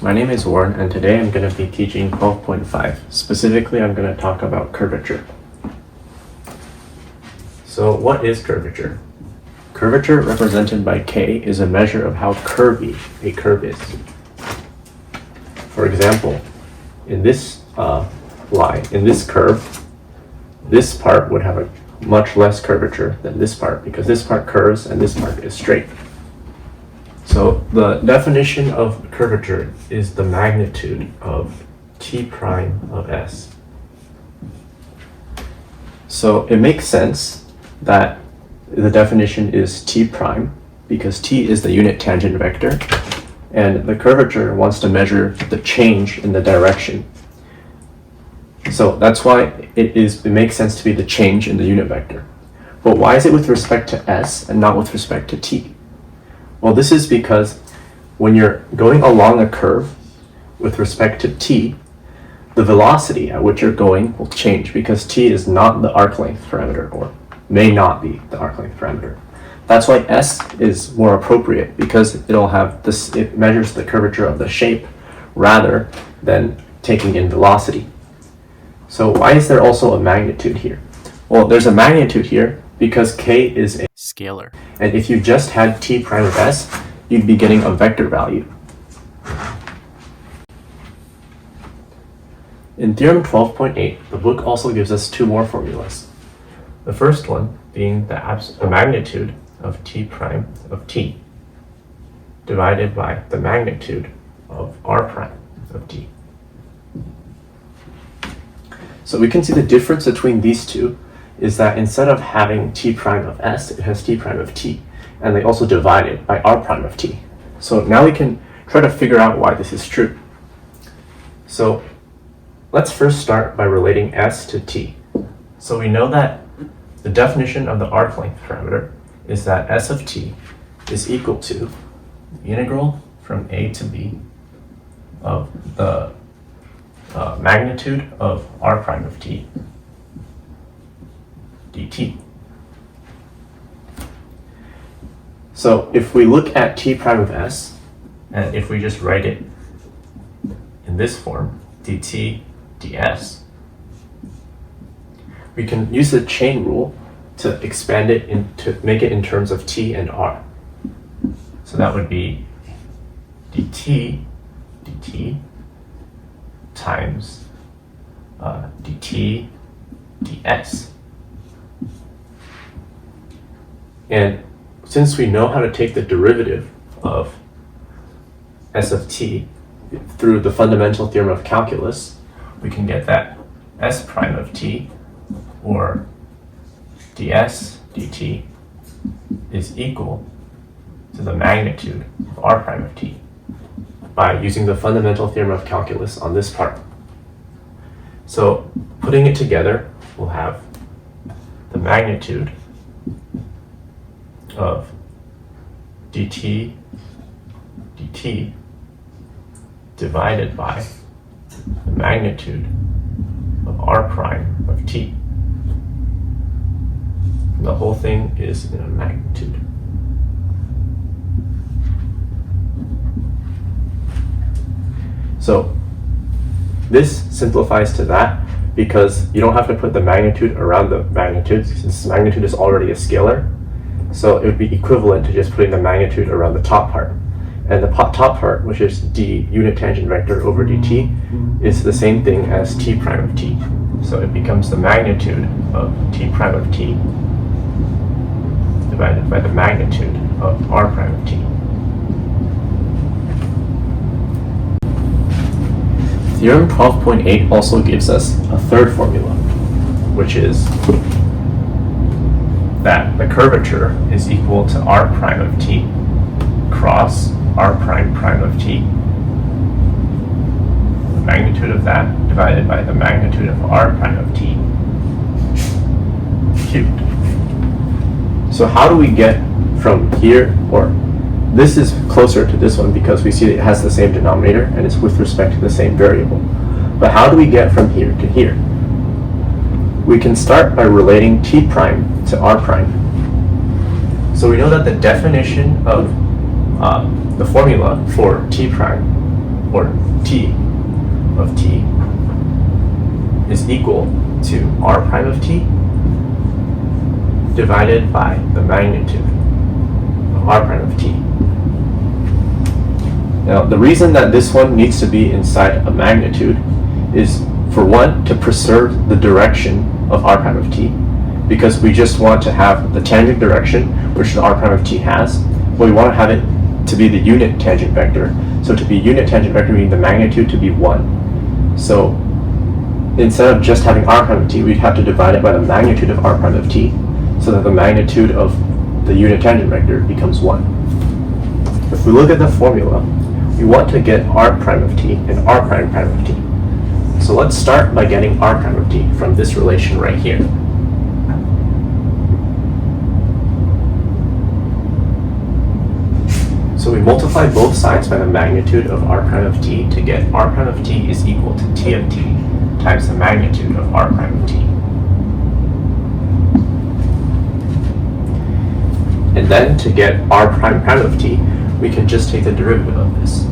My name is Warren, and today I'm going to be teaching 12.5. Specifically, I'm going to talk about curvature. So what is curvature? Curvature, represented by K, is a measure of how curvy a curve is. For example, in this in this curve, this part would have a much less curvature than this part because this part curves and this part is straight. So the definition of curvature is the magnitude of t prime of s. So it makes sense that the definition is t prime because t is the unit tangent vector and the curvature wants to measure the change in the direction. So that's why it makes sense to be the change in the unit vector. But why is it with respect to s and not with respect to t? Well, this is because when you're going along a curve with respect to t, the velocity at which you're going will change because t is not the arc length parameter, or may not be the arc length parameter. That's why s is more appropriate because it measures the curvature of the shape rather than taking in velocity. So why is there also a magnitude here? Well, there's a magnitude here because k is a scalar. And if you just had t prime of s, you'd be getting a vector value. In theorem 12.8, the book also gives us two more formulas. The first one being the magnitude of t prime of t divided by the magnitude of r prime of t. So we can see the difference between these two is that instead of having t prime of s, it has t prime of t, and they also divide it by r prime of t. So now we can try to figure out why this is true. So let's first start by relating s to t. So we know that the definition of the arc length parameter is that s of t is equal to the integral from a to b of the magnitude of r prime of t dt. So if we look at t prime of s, and if we just write it in this form, dt ds, we can use the chain rule to expand it to make it in terms of t and r. So that would be dt times dt ds. And since we know how to take the derivative of s of t through the fundamental theorem of calculus, we can get that s prime of t, or ds dt, is equal to the magnitude of r prime of t by using the fundamental theorem of calculus on this part. So putting it together, we'll have the magnitude of dt dt divided by the magnitude of r prime of t. And the whole thing is in a magnitude. So this simplifies to that because you don't have to put the magnitude around the magnitude since magnitude is already a scalar. So it would be equivalent to just putting the magnitude around the top part. And the top part, which is d unit tangent vector over dt, is the same thing as t prime of t. So it becomes the magnitude of t prime of t divided by the magnitude of r prime of t. Theorem 12.8 also gives us a third formula, which is that the curvature is equal to r prime of t cross r prime prime of t. The magnitude of that divided by the magnitude of r prime of t cubed. So how do we get from here, or this is closer to this one because we see it has the same denominator and it's with respect to the same variable. But how do we get from here to here? We can start by relating t prime to r prime. So we know that the definition of the formula for t prime or t of t, is equal to r prime of t divided by the magnitude of r prime of t. Now, the reason that this one needs to be inside a magnitude is, for one, to preserve the direction of r prime of t, because we just want to have the tangent direction, which the r prime of t has, but we want to have it to be the unit tangent vector. So to be unit tangent vector, we need the magnitude to be 1. So instead of just having r prime of t, we'd have to divide it by the magnitude of r prime of t, so that the magnitude of the unit tangent vector becomes 1. If we look at the formula, we want to get r prime of t and r prime prime of t. So let's start by getting r prime of t from this relation right here. So we multiply both sides by the magnitude of r prime of t to get r prime of t is equal to t of t times the magnitude of r prime of t. And then to get r prime prime of t, we can just take the derivative of this.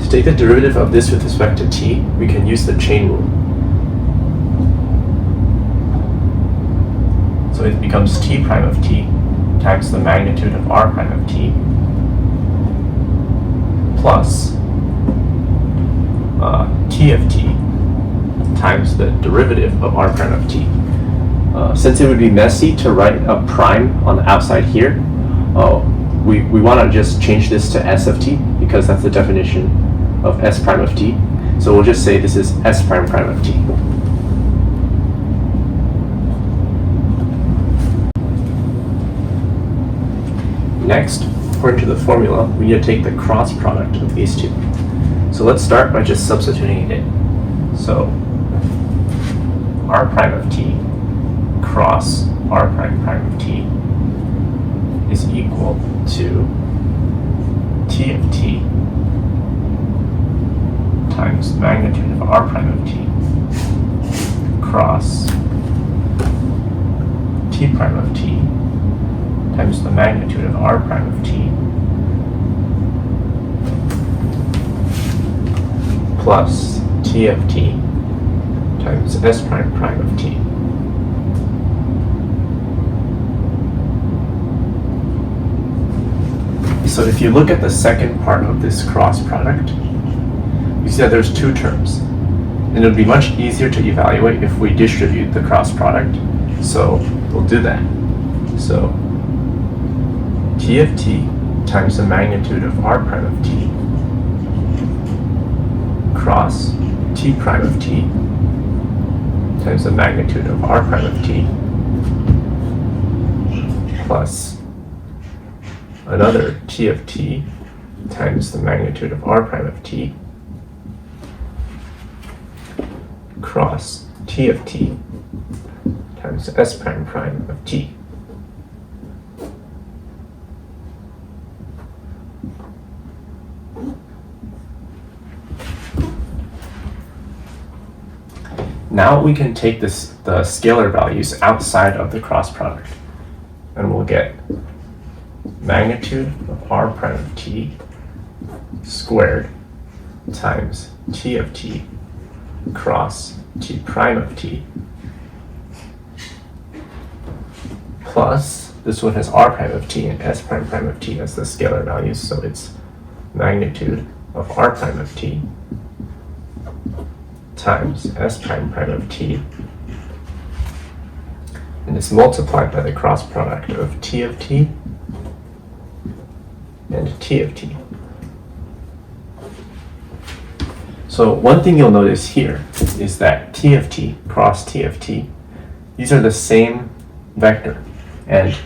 To take the derivative of this with respect to t, we can use the chain rule. So it becomes t prime of t times the magnitude of r prime of t plus t of t times the derivative of r prime of t. Since it would be messy to write a prime on the outside here, we want to just change this to s of t, because that's the definition of s prime of t. So we'll just say this is s prime prime of t. Next, according to the formula, we need to take the cross product of these two. So let's start by just substituting it in. So r prime of t cross r prime prime of t is equal to t of t times the magnitude of r prime of t cross t prime of t times the magnitude of r prime of t plus t of t times s prime prime of t. So if you look at the second part of this cross product, you see that there's two terms. And it would be much easier to evaluate if we distribute the cross product. So we'll do that. So t of t times the magnitude of r prime of t cross t prime of t times the magnitude of r prime of t plus another t of t times the magnitude of r prime of t cross t of t times s prime prime of t. Now we can take the scalar values outside of the cross product, and we'll get magnitude of r prime of t squared times t of t cross t prime of t plus, this one has r prime of t and s prime prime of t as the scalar values, so it's magnitude of r prime of t times s prime prime of t, and it's multiplied by the cross product of t of t and t of t. So one thing you'll notice here is that t of t cross t of t, these are the same vector. And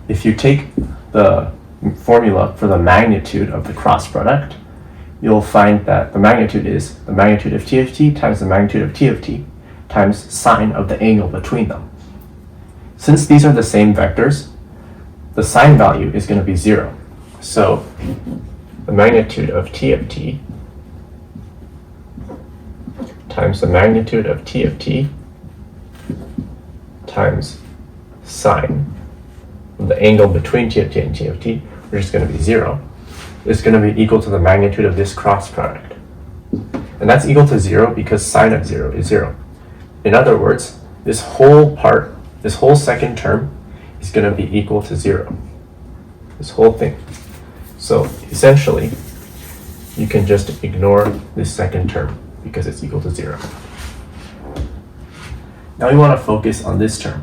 if you take the formula for the magnitude of the cross product, you'll find that the magnitude is the magnitude of t times the magnitude of t of t times sine of the angle between them. Since these are the same vectors, the sine value is going to be 0. So the magnitude of t times the magnitude of t of t times sine of the angle between t of t and t of t, which is going to be 0. is going to be equal to the magnitude of this cross product. And that's equal to 0 because sine of 0 is 0. In other words, this whole part, this whole second term, is going to be equal to 0. This whole thing. So essentially, you can just ignore this second term because it's equal to 0. Now we want to focus on this term.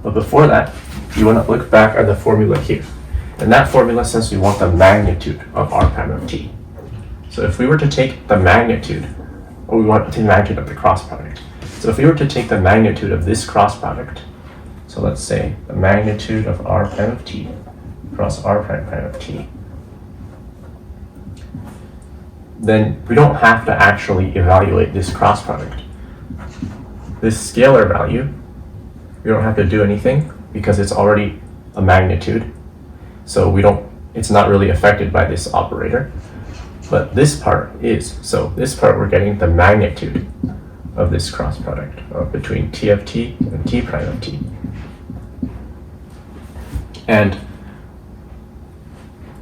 But before that, you want to look back at the formula here. And that formula says we want the magnitude of r prime of t. So if we were to take the magnitude, or we want to take the magnitude of the cross product. So if we were to take the magnitude of this cross product, so let's say the magnitude of r prime of t cross r prime prime of t, then we don't have to actually evaluate this cross product. This scalar value, we don't have to do anything because it's already a magnitude. So it's not really affected by this operator. But this part is. So this part we're getting the magnitude of this cross product between t of t and t prime of t. And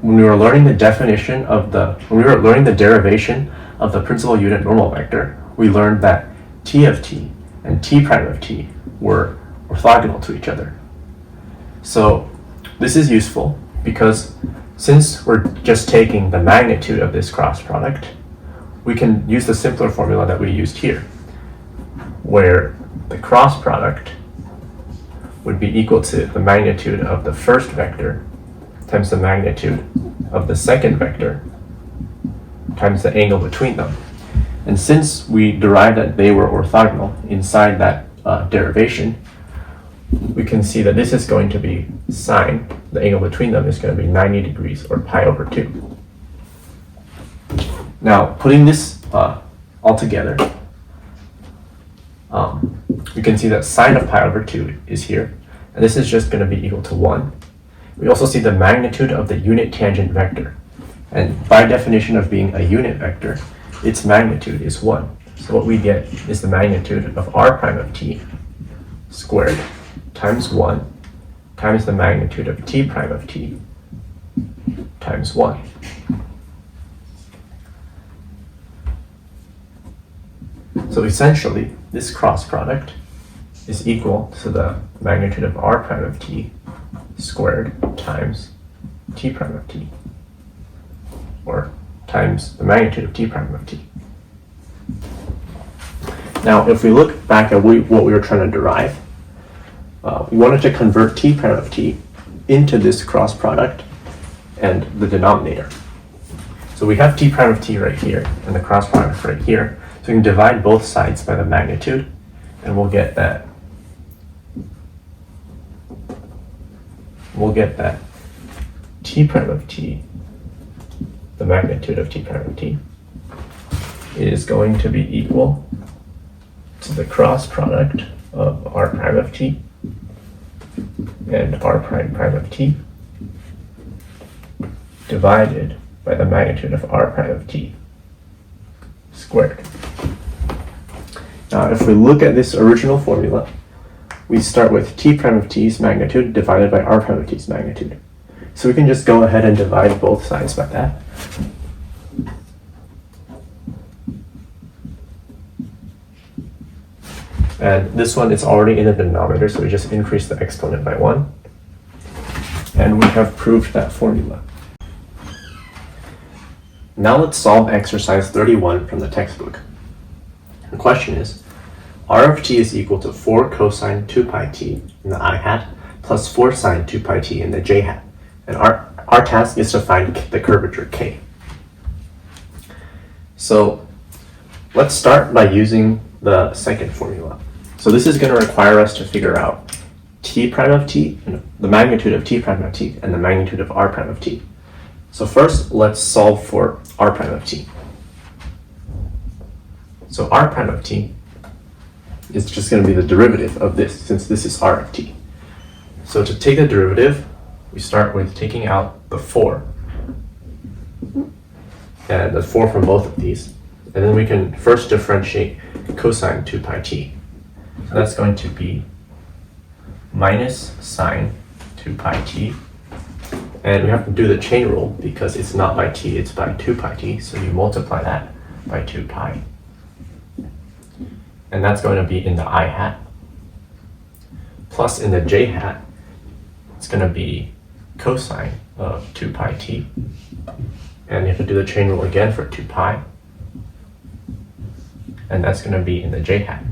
when we were learning the derivation of the principal unit normal vector, we learned that t of t and t prime of t were orthogonal to each other. So this is useful because since we're just taking the magnitude of this cross product, we can use the simpler formula that we used here, where the cross product would be equal to the magnitude of the first vector times the magnitude of the second vector times the angle between them. And since we derived that they were orthogonal inside that derivation, we can see that this is going to be sine, the angle between them is going to be 90 degrees, or pi over 2. Now, putting this all together, we can see that sine of pi over 2 is here, and this is just going to be equal to 1. We also see the magnitude of the unit tangent vector, and by definition of being a unit vector, its magnitude is 1. So what we get is the magnitude of r prime of t squared times 1 times the magnitude of t prime of t times 1. So essentially, this cross product is equal to the magnitude of r prime of t squared times t prime of t, or times the magnitude of t prime of t. Now, if we look back at what we were trying to derive, we wanted to convert t prime of t into this cross product and the denominator. So we have t prime of t right here and the cross product right here. So we can divide both sides by the magnitude, and we'll get that t prime of t, the magnitude of t prime of t, is going to be equal to the cross product of r prime of t and r prime prime of t divided by the magnitude of r prime of t squared. Now, if we look at this original formula, we start with t prime of t's magnitude divided by r prime of t's magnitude. So we can just go ahead and divide both sides by that. And this one is already in the denominator, so we just increase the exponent by 1. And we have proved that formula. Now let's solve exercise 31 from the textbook. The question is, r of t is equal to 4 cosine 2 pi t in the I hat plus 4 sine 2 pi t in the j hat. And our task is to find the curvature k. So let's start by using the second formula. So this is going to require us to figure out t prime of t, the magnitude of t prime of t, and the magnitude of r prime of t. So first, let's solve for r prime of t. So r prime of t is just going to be the derivative of this, since this is r of t. So to take the derivative, we start with taking out the 4, and the 4 from both of these. And then we can first differentiate cosine 2 pi t. So that's going to be minus sine 2 pi t And we have to do the chain rule because it's not by t, it's by 2 pi t. So you multiply that by 2 pi. And that's going to be in the I hat. Plus in the j hat, it's going to be cosine of 2 pi t. And you have to do the chain rule again for 2 pi. And that's going to be in the j hat.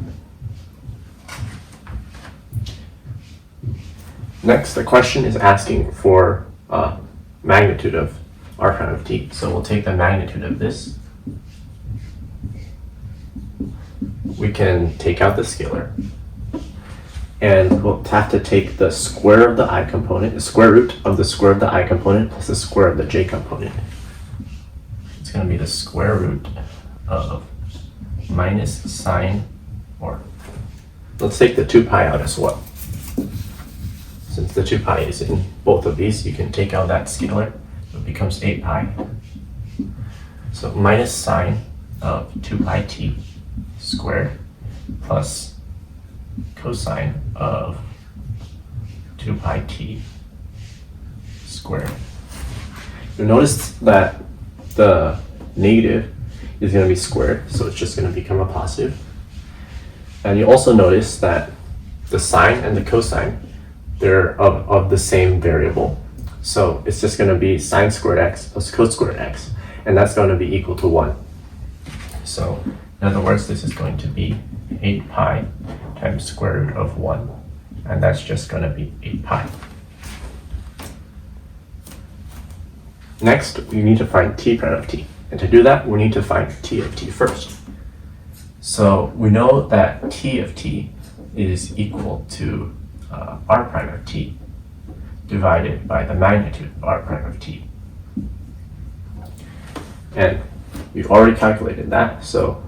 Next, the question is asking for magnitude of r prime of t. So we'll take the magnitude of this. We can take out the scalar. And we'll have to take the square of the I component, the square root of the square of the I component plus the square of the j component. It's going to be the square root of minus sine, or let's take the 2 pi out as well. Since the 2 pi is in both of these, you can take out that scalar. It becomes 8 pi. So minus sine of 2 pi t squared plus cosine of 2 pi t squared. You'll notice that the negative is going to be squared, so it's just going to become a positive. And you also notice that the sine and the cosine, they're of the same variable. So it's just going to be sine squared x plus cos squared x, and that's going to be equal to 1. So in other words, this is going to be 8 pi times square root of 1, and that's just going to be 8 pi. Next, we need to find t prime of t. And to do that, we need to find t of t first. So we know that t of t is equal to r prime of t divided by the magnitude of r prime of t. And we've already calculated that, so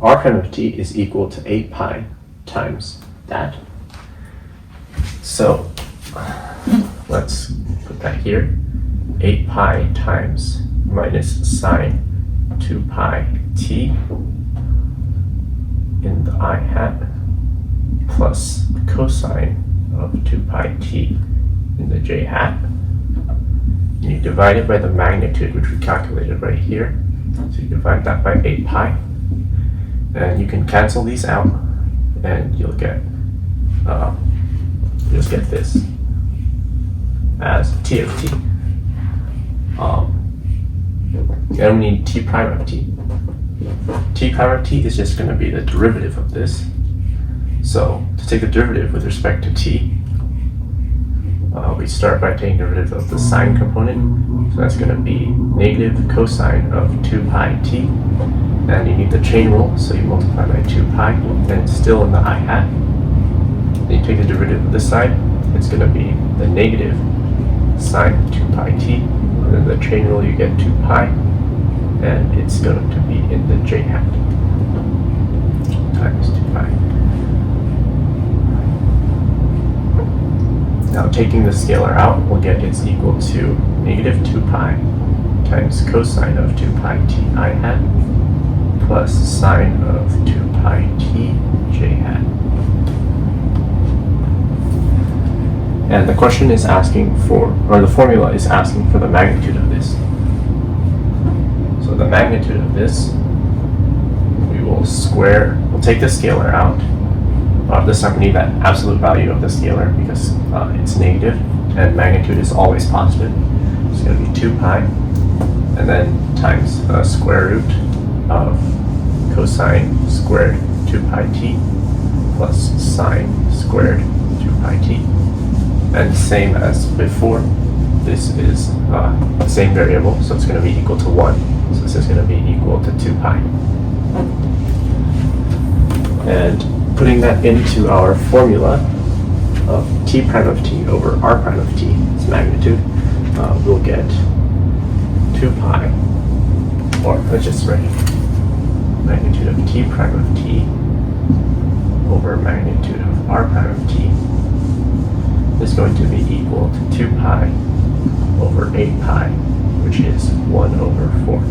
r prime of t is equal to 8 pi times that. So let's put that here. 8 pi times minus sine 2 pi t in the I hat plus cosine of 2 pi t in the j hat. And you divide it by the magnitude, which we calculated right here. So you divide that by 8 pi. And you can cancel these out, and you'll just get this as t of t. And we need t prime of t. T prime of t is just going to be the derivative of this. So to take the derivative with respect to t, we start by taking derivative of the sine component. So that's going to be negative cosine of 2 pi t. And you need the chain rule, so you multiply by 2 pi, and still in the I hat. Then you take the derivative of this side, it's going to be the negative sine 2 pi t. And then the chain rule, you get 2 pi, and it's going to be in the j hat times 2 pi. Now taking the scalar out, we'll get it's equal to negative 2 pi times cosine of 2 pi t I hat plus sine of 2 pi t j hat. And the question is asking for, or the formula is asking for the magnitude of this. So the magnitude of this, we'll take the scalar out. This time we need that absolute value of the scalar because it's negative and magnitude is always positive. It's going to be 2 pi and then times the square root of cosine squared 2 pi t plus sine squared 2 pi t. And same as before, this is the same variable, so it's going to be equal to 1. So this is going to be equal to 2 pi. And putting that into our formula of t prime of t over r prime of t, its magnitude, we'll get 2 pi, or let's just write magnitude of t prime of t over magnitude of r prime of t is going to be equal to 2 pi over 8 pi, which is 1 over 4.